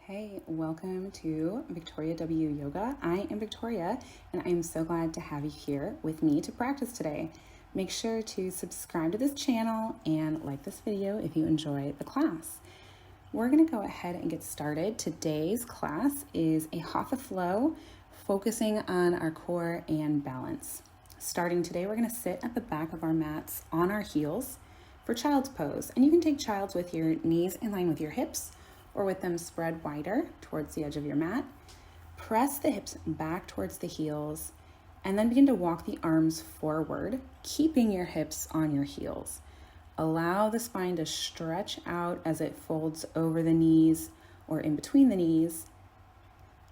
Hey, welcome to Victoria W Yoga. I am Victoria, and I am so glad to have you here with me to practice today. Make sure to subscribe to this channel and like this video if you enjoy the class. We're going to go ahead and get started. Today's class is a Hatha flow, focusing on our core and balance. Starting today, we're going to sit at the back of our mats on our heels for child's pose. And you can take child's with your knees in line with your hips, or with them spread wider towards the edge of your mat. Press the hips back towards the heels, and then begin to walk the arms forward, keeping your hips on your heels. Allow the spine to stretch out as it folds over the knees or in between the knees,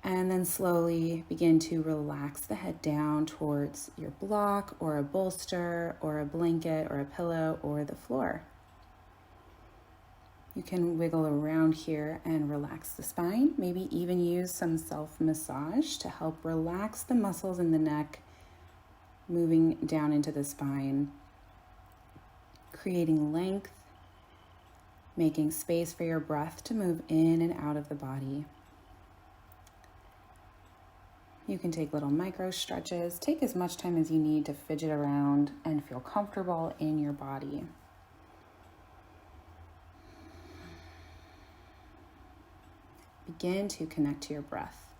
and then slowly begin to relax the head down towards your block or a bolster or a blanket or a pillow or the floor. You can wiggle around here and relax the spine, maybe even use some self-massage to help relax the muscles in the neck, moving down into the spine, creating length, making space for your breath to move in and out of the body. You can take little micro stretches, take as much time as you need to fidget around and feel comfortable in your body. Begin to connect to your breath.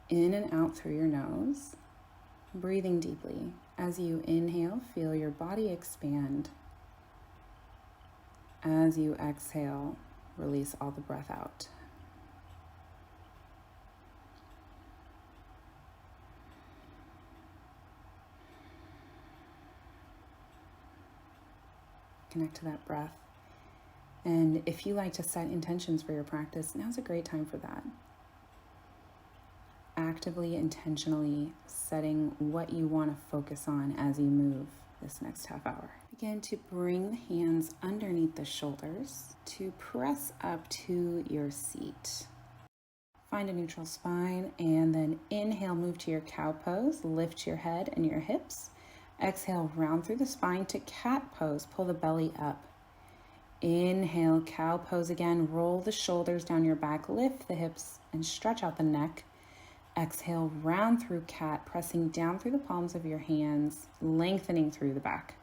In and out through your nose, breathing deeply. As you inhale, feel your body expand. As you exhale, release all the breath out. Connect to that breath. And if you like to set intentions for your practice, now's a great time for that. Actively, intentionally setting what you want to focus on as you move this next half hour. Begin to bring the hands underneath the shoulders to press up to your seat. Find a neutral spine and then inhale, move to your cow pose, lift your head and your hips. Exhale, round through the spine to cat pose, pull the belly up. Inhale, cow pose again, roll the shoulders down your back, lift the hips and stretch out the neck. Exhale, round through cat, pressing down through the palms of your hands, lengthening through the back.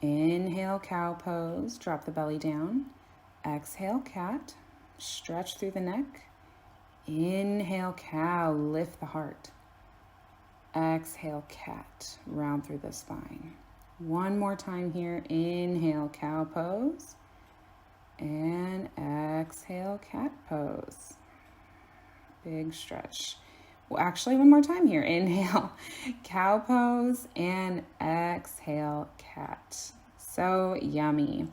Inhale, cow pose, drop the belly down. Exhale, cat, stretch through the neck. Inhale, cow, lift the heart. Exhale, cat, round through the spine. One more time here. Inhale, cow pose. And exhale, cat pose. Big stretch. Well, actually, one more time here. Inhale, cow pose. And exhale, cat. So yummy.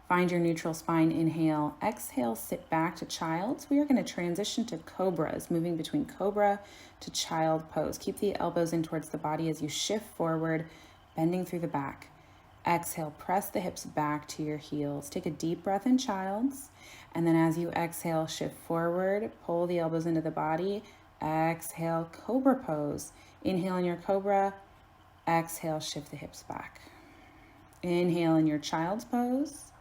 Find your neutral spine. Inhale. Exhale, sit back to child's. We are going to transition to cobras, moving between cobra to child pose. Keep the elbows in towards the body as you shift forward, bending through the back. Exhale, press the hips back to your heels. Take a deep breath in child's, and then as you exhale, shift forward, pull the elbows into the body. Exhale, cobra pose. Inhale in your cobra. Exhale, shift the hips back. Inhale in your child's pose.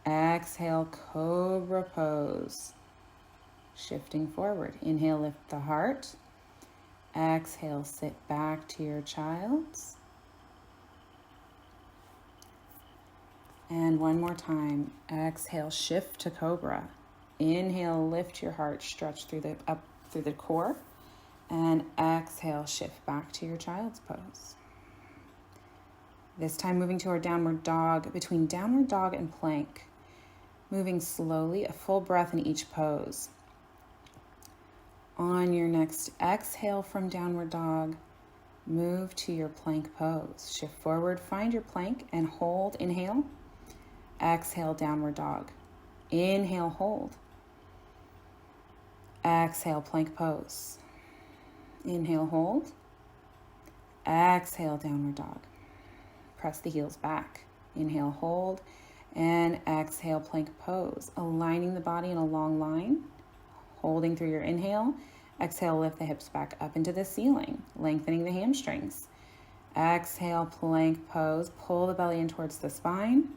Exhale, cobra pose. Shifting forward. Inhale, lift the heart. Exhale, sit back to your child's. And one more time. Exhale, shift to cobra. Inhale, lift your heart, stretch up through the core. And exhale, shift back to your child's pose. This time moving to our downward dog, between downward dog and plank. Moving slowly, a full breath in each pose. On your next exhale from downward dog, move to your plank pose. Shift forward, find your plank and hold. Inhale. Exhale, downward dog. Inhale, hold. Exhale, plank pose. Inhale, hold. Exhale, downward dog. Press the heels back. Inhale, hold. And exhale, plank pose. Aligning the body in a long line. Holding through your inhale. Exhale, lift the hips back up into the ceiling, lengthening the hamstrings. Exhale, plank pose. Pull the belly in towards the spine.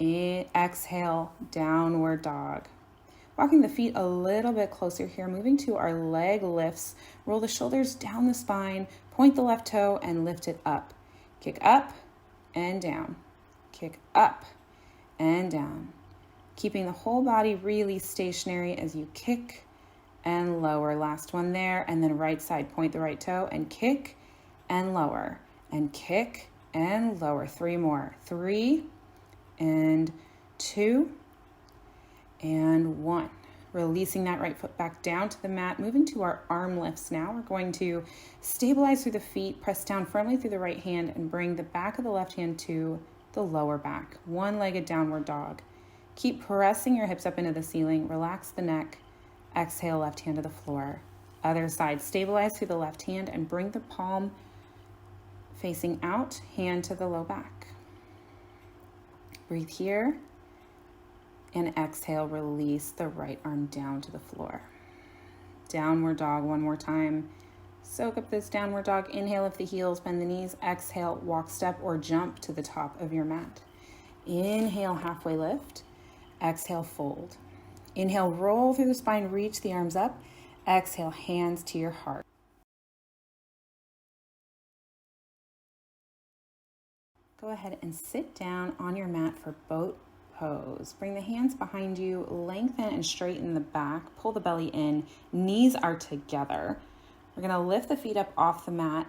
Exhale, downward dog. Walking the feet a little bit closer here, moving to our leg lifts. Roll the shoulders down the spine, point the left toe and lift it up. Kick up and down. Kick up and down. Keeping the whole body really stationary as you kick and lower. Last one there. And then right side, point the right toe and kick and lower. And kick and lower. 3 more. 3 and 2 and 1. Releasing that right foot back down to the mat. Moving to our arm lifts now. We're going to stabilize through the feet, press down firmly through the right hand, and bring the back of the left hand to the lower back. One-legged downward dog. Keep pressing your hips up into the ceiling. Relax the neck. Exhale, left hand to the floor. Other side. Stabilize through the left hand and bring the palm facing out, hand to the low back. Breathe here. And exhale, release the right arm down to the floor. Downward dog one more time. Soak up this downward dog. Inhale, lift the heels, bend the knees. Exhale, walk, step, or jump to the top of your mat. Inhale, halfway lift. Exhale, fold. Inhale, roll through the spine, reach the arms up. Exhale, hands to your heart. Go ahead and sit down on your mat for boat pose. Bring the hands behind you, lengthen and straighten the back, pull the belly in, knees are together. We're gonna lift the feet up off the mat.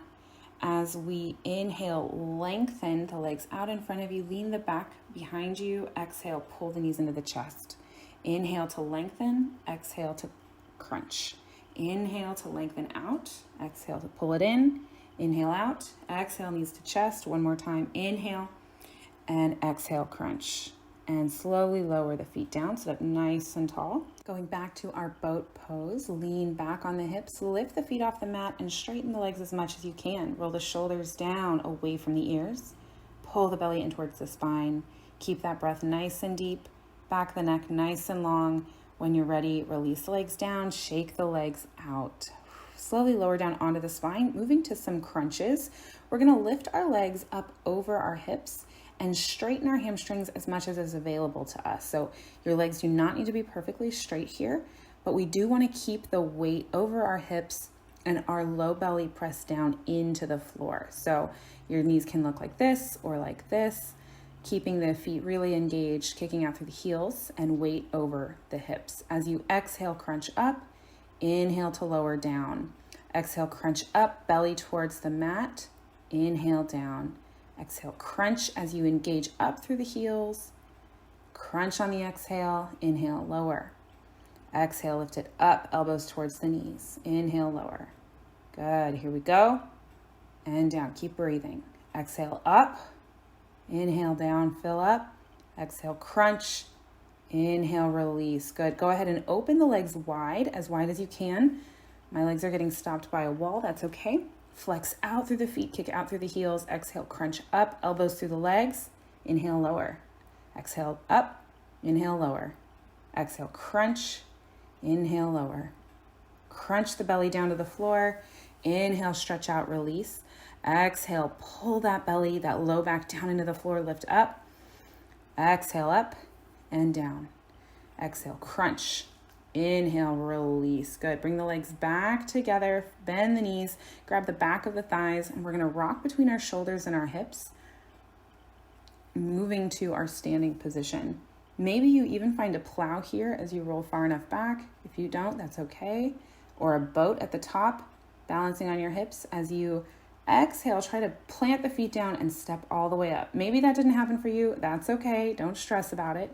As we inhale, lengthen the legs out in front of you, lean the back behind you, exhale, pull the knees into the chest. Inhale to lengthen, exhale to crunch. Inhale to lengthen out, exhale to pull it in, inhale out, exhale, knees to chest. One more time, inhale and exhale, crunch. And slowly lower the feet down, sit up nice and tall. Going back to our boat pose, lean back on the hips, lift the feet off the mat and straighten the legs as much as you can. Roll the shoulders down away from the ears. Pull the belly in towards the spine. Keep that breath nice and deep. Back the neck nice and long. When you're ready, release the legs down, shake the legs out. Slowly lower down onto the spine, moving to some crunches. We're gonna lift our legs up over our hips and straighten our hamstrings as much as is available to us. So your legs do not need to be perfectly straight here, but we do want to keep the weight over our hips and our low belly pressed down into the floor. So your knees can look like this or like this, keeping the feet really engaged, kicking out through the heels and weight over the hips. As you exhale, crunch up, inhale to lower down. Exhale, crunch up, belly towards the mat, inhale down. Exhale, crunch as you engage up through the heels. Crunch on the exhale, inhale, lower. Exhale, lift it up, elbows towards the knees. Inhale, lower. Good, here we go. And down, keep breathing. Exhale, up. Inhale, down, fill up. Exhale, crunch. Inhale, release. Good, go ahead and open the legs wide as you can. My legs are getting stopped by a wall, that's okay. Flex out through the feet, kick out through the heels. Exhale, crunch up, elbows through the legs. Inhale, lower. Exhale, up. Inhale, lower. Exhale, crunch. Inhale, lower. Crunch the belly down to the floor. Inhale, stretch out, release. Exhale, pull that belly, that low back down into the floor, lift up. Exhale, up and down. Exhale, crunch. Inhale, release. Good. Bring the legs back together, bend the knees, grab the back of the thighs, and we're going to rock between our shoulders and our hips, moving to our standing position. Maybe you even find a plow here as you roll far enough back. If you don't, that's okay. Or a boat at the top, balancing on your hips. As you exhale, try to plant the feet down and step all the way up. Maybe that didn't happen for you. That's okay. Don't stress about it.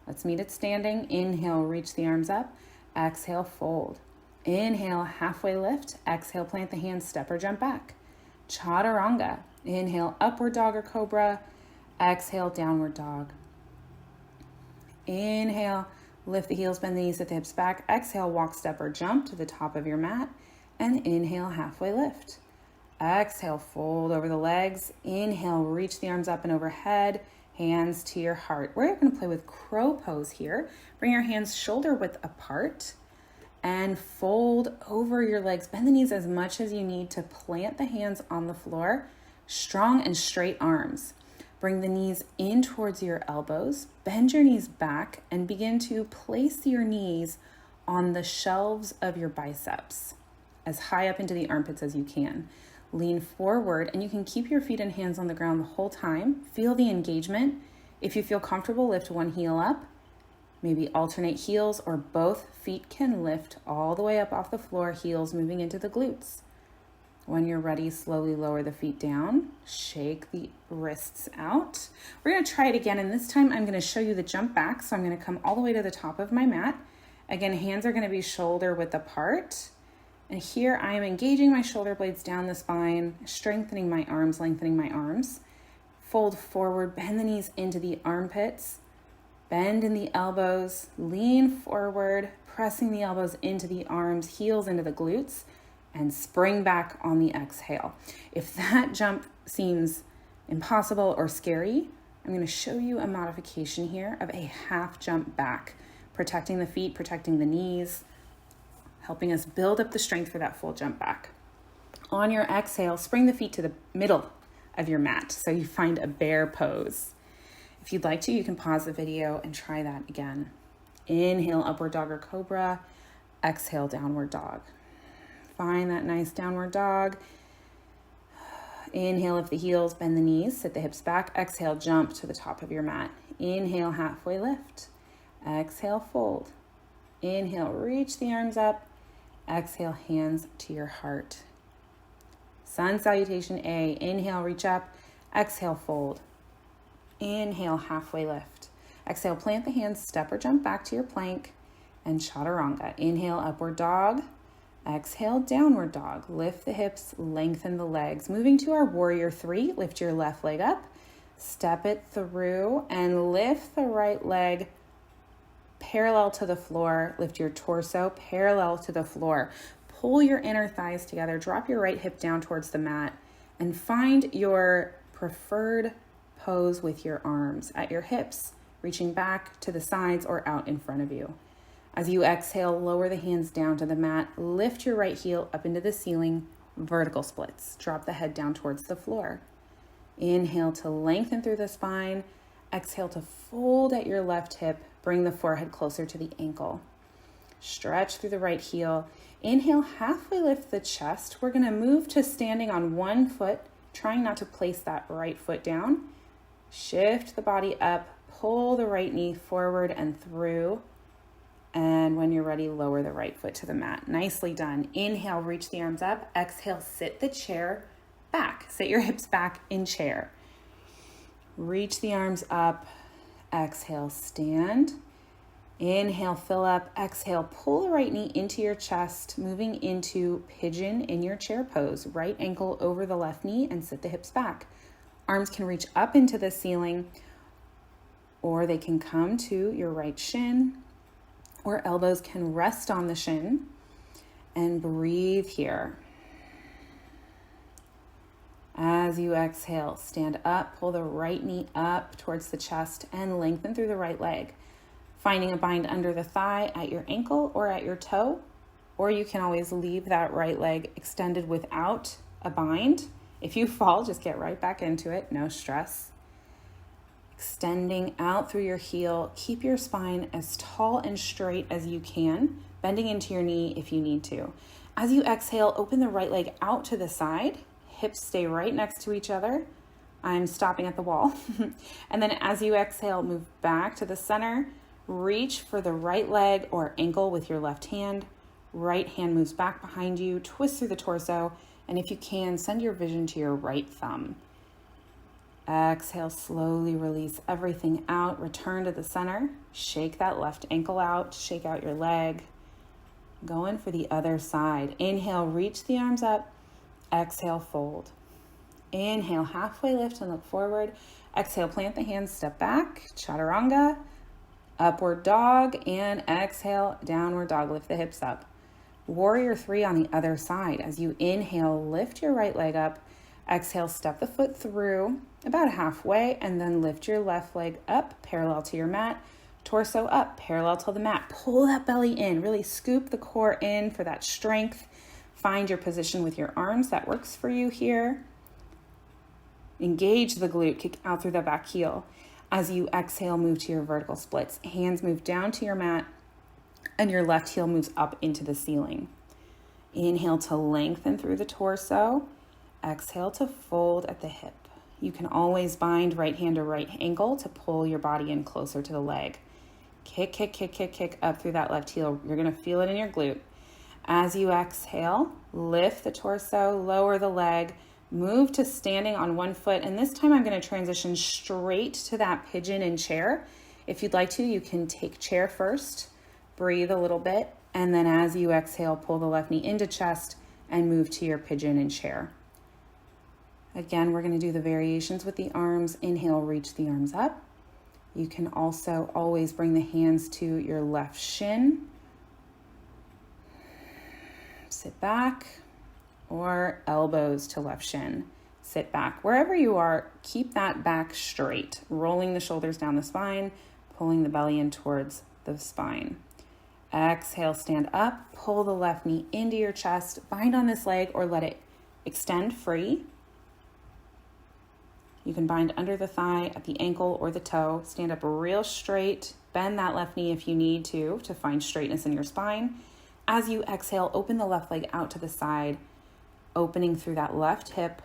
Let's meet it standing. Inhale, reach the arms up. Exhale, fold. Inhale, halfway lift. Exhale, plant the hands, step or jump back. Chaturanga. Inhale, upward dog or cobra. Exhale, downward dog. Inhale, lift the heels, bend the knees, sit the hips back. Exhale, walk, step or jump to the top of your mat. And inhale, halfway lift. Exhale, fold over the legs. Inhale, reach the arms up and overhead. Hands to your heart. We're going to play with crow pose here. Bring your hands shoulder width apart and fold over your legs. Bend the knees as much as you need to plant the hands on the floor. Strong and straight arms. Bring the knees in towards your elbows, bend your knees back, and begin to place your knees on the shelves of your biceps, as high up into the armpits as you can. Lean forward, and you can keep your feet and hands on the ground the whole time. Feel the engagement. If you feel comfortable, lift one heel up. Maybe alternate heels, or both feet can lift all the way up off the floor, heels moving into the glutes. When you're ready, slowly lower the feet down, shake the wrists out. We're gonna try it again, and this time I'm gonna show you the jump back. So I'm gonna come all the way to the top of my mat. Again, hands are gonna be shoulder width apart. And here I am engaging my shoulder blades down the spine, strengthening my arms, lengthening my arms. Fold forward, bend the knees into the armpits, bend in the elbows, lean forward, pressing the elbows into the arms, heels into the glutes, and spring back on the exhale. If that jump seems impossible or scary, I'm going to show you a modification here of a half jump back, protecting the feet, protecting the knees, helping us build up the strength for that full jump back. On your exhale, spring the feet to the middle of your mat so you find a bear pose. If you'd like to, you can pause the video and try that again. Inhale, upward dog or cobra. Exhale, downward dog. Find that nice downward dog. Inhale, lift the heels, bend the knees, sit the hips back. Exhale, jump to the top of your mat. Inhale, halfway lift. Exhale, fold. Inhale, reach the arms up. Exhale, hands to your heart. Sun salutation A. Inhale, reach up. Exhale, fold. Inhale, halfway lift. Exhale, plant the hands, step or jump back to your plank, and chaturanga. Inhale, upward dog. Exhale, downward dog. Lift the hips, lengthen the legs. Moving to our warrior three, lift your left leg up, step it through, and lift the right leg parallel to the floor. Lift your torso parallel to the floor. Pull your inner thighs together, drop your right hip down towards the mat, and find your preferred pose with your arms at your hips, reaching back to the sides or out in front of you. As you exhale, lower the hands down to the mat, lift your right heel up into the ceiling, vertical splits. Drop the head down towards the floor. Inhale to lengthen through the spine. Exhale to fold at your left hip, bring the forehead closer to the ankle. Stretch through the right heel. Inhale, halfway lift the chest. We're gonna move to standing on one foot, trying not to place that right foot down. Shift the body up, pull the right knee forward and through. And when you're ready, lower the right foot to the mat. Nicely done. Inhale, reach the arms up. Exhale, sit the chair back. Sit your hips back in chair. Reach the arms up. Exhale, stand. Inhale, fill up. Exhale, pull the right knee into your chest, moving into pigeon in your chair pose. Right ankle over the left knee and sit the hips back. Arms can reach up into the ceiling, or they can come to your right shin, or elbows can rest on the shin, and breathe here. As you exhale, stand up, pull the right knee up towards the chest and lengthen through the right leg, finding a bind under the thigh at your ankle or at your toe, or you can always leave that right leg extended without a bind. If you fall, just get right back into it, no stress. Extending out through your heel, keep your spine as tall and straight as you can, bending into your knee if you need to. As you exhale, open the right leg out to the side, hips stay right next to each other. I'm stopping at the wall. And then as you exhale, move back to the center, reach for the right leg or ankle with your left hand. Right hand moves back behind you, twist through the torso, and if you can, send your vision to your right thumb. Exhale, slowly release everything out. Return to the center. Shake that left ankle out. Shake out your leg. Going for the other side. Inhale, reach the arms up. Exhale, fold. Inhale, halfway lift and look forward. Exhale, plant the hands, step back. Chaturanga, upward dog, and exhale, downward dog. Lift the hips up. Warrior three on the other side. As you inhale, lift your right leg up. Exhale, step the foot through about halfway, and then lift your left leg up parallel to your mat. Torso up parallel to the mat. Pull that belly in. Really scoop the core in for that strength. Find your position with your arms that works for you here. Engage the glute, kick out through that back heel. As you exhale, move to your vertical splits. Hands move down to your mat and your left heel moves up into the ceiling. Inhale to lengthen through the torso. Exhale to fold at the hip. You can always bind right hand to right ankle to pull your body in closer to the leg. Kick, kick, kick, kick, kick up through that left heel. You're going to feel it in your glute. As you exhale, lift the torso, lower the leg, move to standing on one foot. And this time I'm going to transition straight to that pigeon in chair. If you'd like to, you can take chair first, breathe a little bit, and then as you exhale, pull the left knee into chest and move to your pigeon in chair. Again, we're going to do the variations with the arms. Inhale, reach the arms up. You can also always bring the hands to your left shin. Sit back, or elbows to left shin. Sit back. Wherever you are, keep that back straight, rolling the shoulders down the spine, pulling the belly in towards the spine. Exhale, stand up, pull the left knee into your chest, bind on this leg or let it extend free. You can bind under the thigh, at the ankle or the toe. Stand up real straight. Bend that left knee if you need to find straightness in your spine. As you exhale, open the left leg out to the side, opening through that left hip.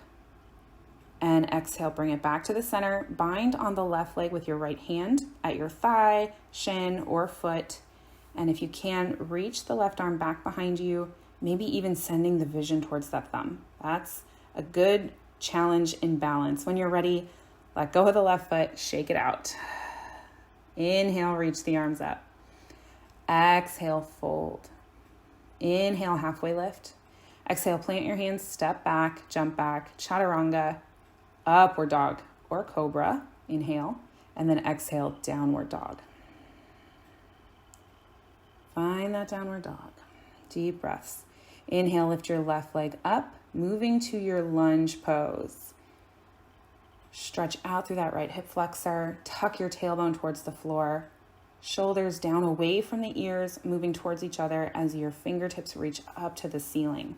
And exhale, bring it back to the center. Bind on the left leg with your right hand at your thigh, shin, or foot. And if you can, reach the left arm back behind you, maybe even sending the vision towards that thumb. That's a good challenge in balance. When you're ready, let go of the left foot, shake it out. Inhale, reach the arms up. Exhale, fold. Inhale, halfway lift. Exhale, plant your hands, step back, jump back, chaturanga, upward dog or cobra. Inhale, and then exhale, downward dog. Find that downward dog. Deep breaths. Inhale, lift your left leg up, moving to your lunge pose. Stretch out through that right hip flexor. Tuck your tailbone towards the floor. Shoulders down away from the ears, moving towards each other as your fingertips reach up to the ceiling.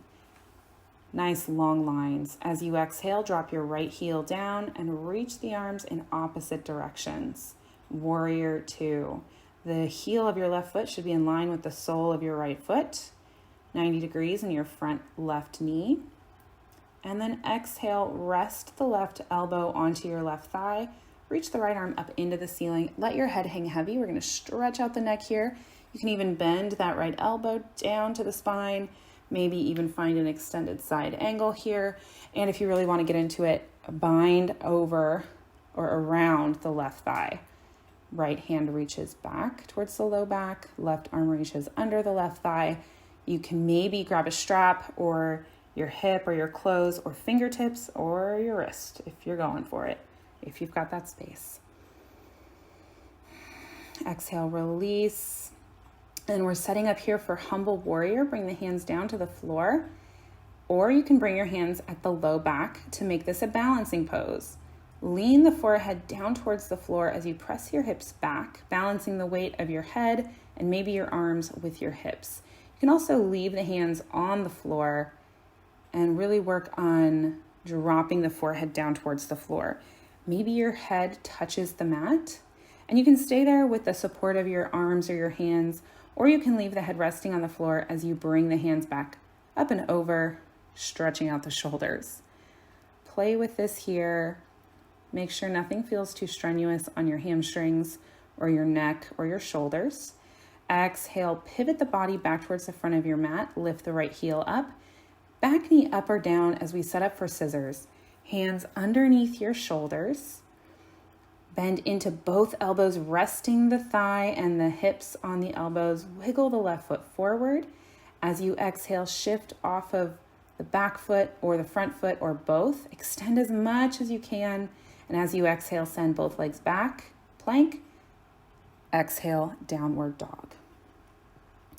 Nice long lines. As you exhale, drop your right heel down and reach the arms in opposite directions. Warrior two. The heel of your left foot should be in line with the sole of your right foot. 90 degrees in your front left knee. And then exhale, rest the left elbow onto your left thigh. Reach the right arm up into the ceiling. Let your head hang heavy. We're going to stretch out the neck here. You can even bend that right elbow down to the spine. Maybe even find an extended side angle here. And if you really want to get into it, bind over or around the left thigh. Right hand reaches back towards the low back. Left arm reaches under the left thigh. You can maybe grab a strap or your hip or your clothes or fingertips or your wrist if you're going for it, if you've got that space. Exhale, release. And we're setting up here for humble warrior. Bring the hands down to the floor, or you can bring your hands at the low back to make this a balancing pose. Lean the forehead down towards the floor as you press your hips back, balancing the weight of your head and maybe your arms with your hips. You can also leave the hands on the floor and really work on dropping the forehead down towards the floor. Maybe your head touches the mat, and you can stay there with the support of your arms or your hands, or you can leave the head resting on the floor as you bring the hands back up and over, stretching out the shoulders. Play with this here. Make sure nothing feels too strenuous on your hamstrings or your neck or your shoulders. Exhale, pivot the body back towards the front of your mat. Lift the right heel up. Back knee up or down as we set up for scissors. Hands underneath your shoulders. Bend into both elbows, resting the thigh and the hips on the elbows. Wiggle the left foot forward. As you exhale, shift off of the back foot or the front foot or both. Extend as much as you can. And as you exhale, send both legs back. Plank. Exhale, downward dog.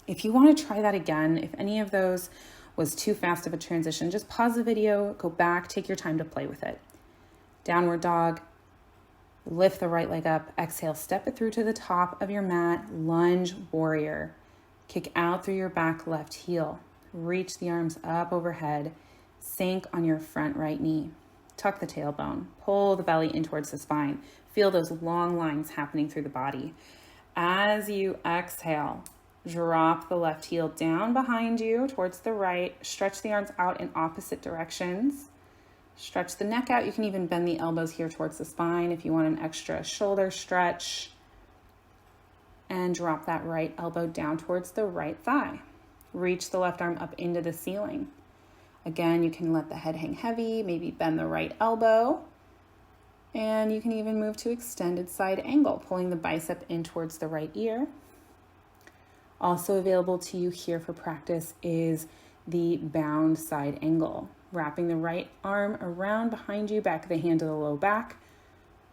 If you want to try that again, if any of those was too fast of a transition, just pause the video, go back, take your time to play with it. Downward dog, lift the right leg up, exhale, step it through to the top of your mat, lunge warrior. Kick out through your back left heel. Reach the arms up overhead, sink on your front right knee. tuck the tailbone, pull the belly in towards the spine. Feel those long lines happening through the body. As you exhale, drop the left heel down behind you towards the right. Stretch the arms out in opposite directions. Stretch the neck out. You can even bend the elbows here towards the spine if you want an extra shoulder stretch. And drop that right elbow down towards the right thigh. Reach the left arm up into the ceiling. Again, you can let the head hang heavy, maybe bend the right elbow. And you can even move to extended side angle, pulling the bicep in towards the right ear. Also available to you here for practice is the bound side angle. Wrapping the right arm around behind you, back of the hand to the low back,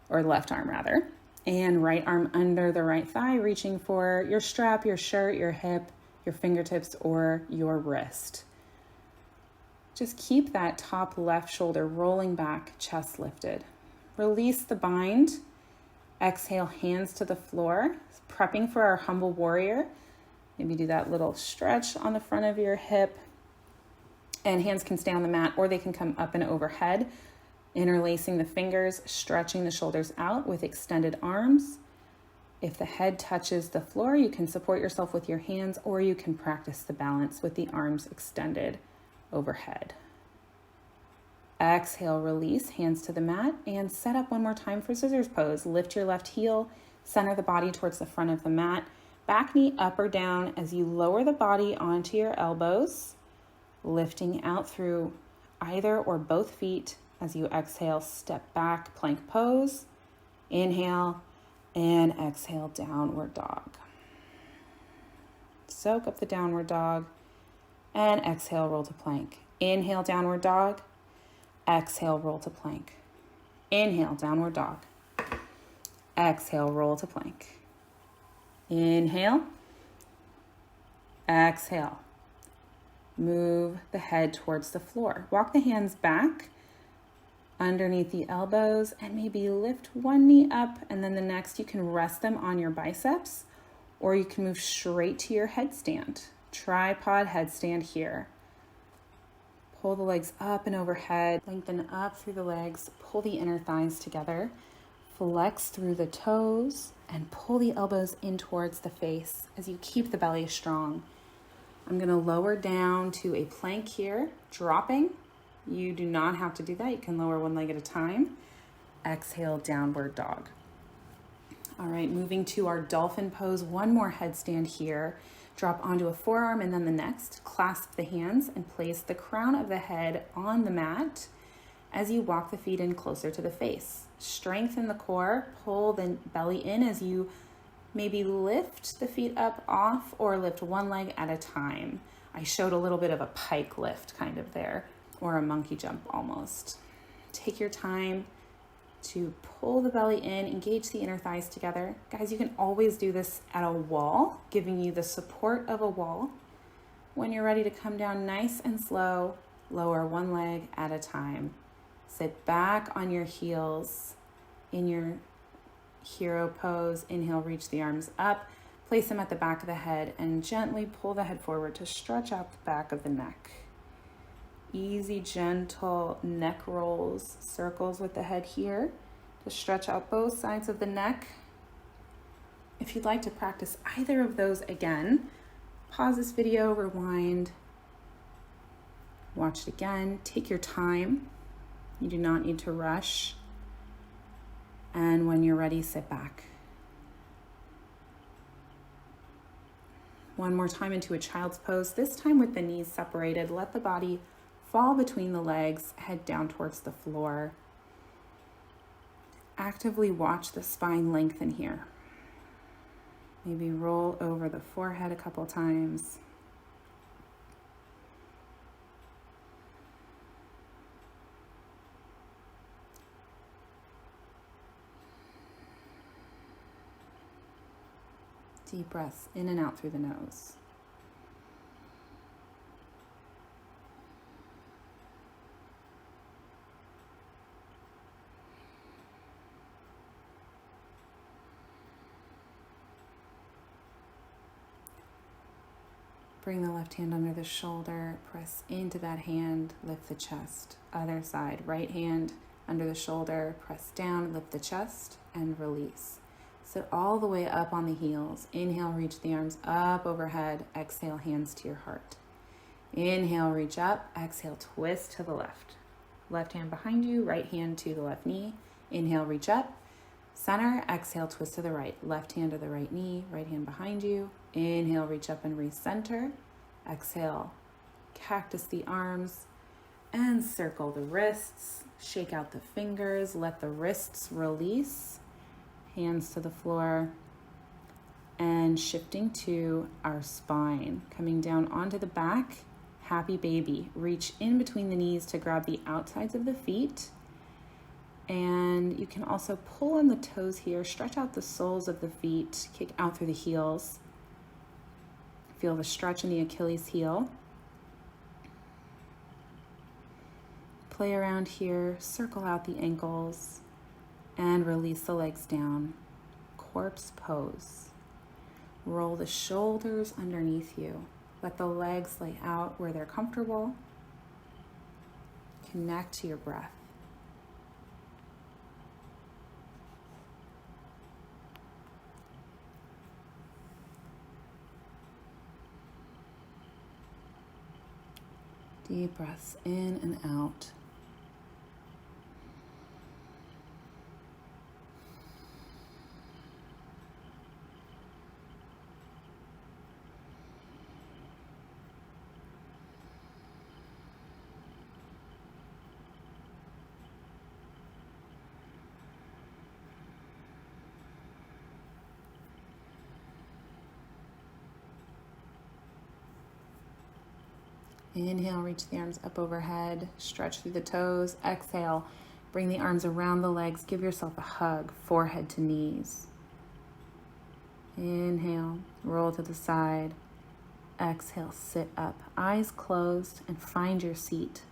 or left arm rather, and right arm under the right thigh, reaching for your strap, your shirt, your hip, your fingertips, or your wrist. Just keep that top left shoulder rolling back, chest lifted. Release the bind. Exhale, hands to the floor, prepping for our humble warrior. Maybe do that little stretch on the front of your hip. And hands can stay on the mat or they can come up and overhead, interlacing the fingers, stretching the shoulders out with extended arms. If the head touches the floor, you can support yourself with your hands or you can practice the balance with the arms extended overhead. Exhale, release, hands to the mat, and set up one more time for scissors pose. Lift your left heel, center the body towards the front of the mat, back knee up or down as you lower the body onto your elbows, lifting out through either or both feet. As you exhale, step back, plank pose, inhale, and exhale, downward dog. Soak up the downward dog, and exhale, roll to plank. Inhale, downward dog. Exhale, roll to plank. Inhale, downward dog. Exhale, roll to plank. Inhale. Exhale. Move the head towards the floor. Walk the hands back underneath the elbows and maybe lift one knee up and then the next you can rest them on your biceps or you can move straight to your headstand. Tripod headstand here. Pull the legs up and overhead, lengthen up through the legs, pull the inner thighs together, flex through the toes, and pull the elbows in towards the face as you keep the belly strong. I'm going to lower down to a plank here, dropping. You do not have to do that. You can lower one leg at a time. Exhale, downward dog. All right, moving to our dolphin pose. One more headstand here. Drop onto a forearm and then the next. Clasp the hands and place the crown of the head on the mat as you walk the feet in closer to the face. Strengthen the core, pull the belly in as you maybe lift the feet up off or lift one leg at a time. I showed a little bit of a pike lift kind of there, or a monkey jump almost. Take your time to pull the belly in, engage the inner thighs together. Guys, you can always do this at a wall, giving you the support of a wall. When you're ready to come down nice and slow, lower one leg at a time. Sit back on your heels in your hero pose. Inhale, reach the arms up, place them at the back of the head, and gently pull the head forward to stretch out the back of the neck. Easy, gentle neck rolls, circles with the head here to stretch out both sides of the neck. If you'd like to practice either of those again, pause this video, rewind, watch it again. Take your time. You do not need to rush. And when you're ready, sit back. One more time into a child's pose, this time with the knees separated. Let the body fall between the legs, head down towards the floor. Actively watch the spine lengthen here. Maybe roll over the forehead a couple times. Deep breaths in and out through the nose. Bring the left hand under the shoulder, press into that hand, lift the chest. Other side, right hand under the shoulder, press down, lift the chest, and release. Sit all the way up on the heels. Inhale, reach the arms up overhead. Exhale, hands to your heart. Inhale, reach up. Exhale, twist to the left. Left hand behind you, right hand to the left knee. Inhale, reach up. Center, exhale, twist to the right. Left hand to the right knee, right hand behind you. Inhale, reach up and recenter. Exhale, cactus the arms and circle the wrists. Shake out the fingers, let the wrists release. Hands to the floor. And shifting to our spine, coming down onto the back. Happy baby. Reach in between the knees to grab the outsides of the feet. And you can also pull on the toes here, stretch out the soles of the feet, kick out through the heels. Feel the stretch in the Achilles heel. Play around here, circle out the ankles, and release the legs down. Corpse pose. Roll the shoulders underneath you. Let the legs lay out where they're comfortable. Connect to your breath. Deep breaths in and out. Inhale, reach the arms up overhead, stretch through the toes. Exhale, bring the arms around the legs. Give yourself a hug, forehead to knees. Inhale, roll to the side. Exhale, sit up, eyes closed, and find your seat.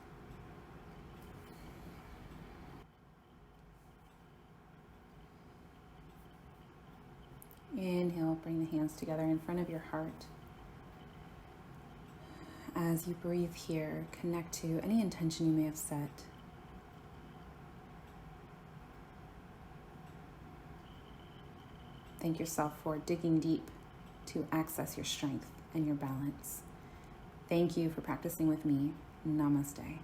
Inhale, bring the hands together in front of your heart. As you breathe here, connect to any intention you may have set. Thank yourself for digging deep to access your strength and your balance. Thank you for practicing with me. Namaste.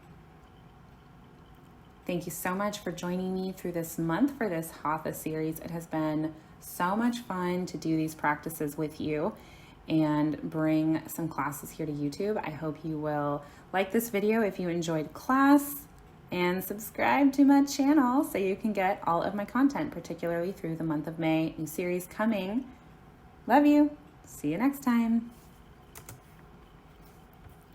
Thank you so much for joining me through this month for this Hatha series. It has been so much fun to do these practices with you and bring some classes here to YouTube. I hope you will like this video if you enjoyed class, and subscribe to my channel so you can get all of my content, particularly through the month of May. New series coming. Love you. See you next time.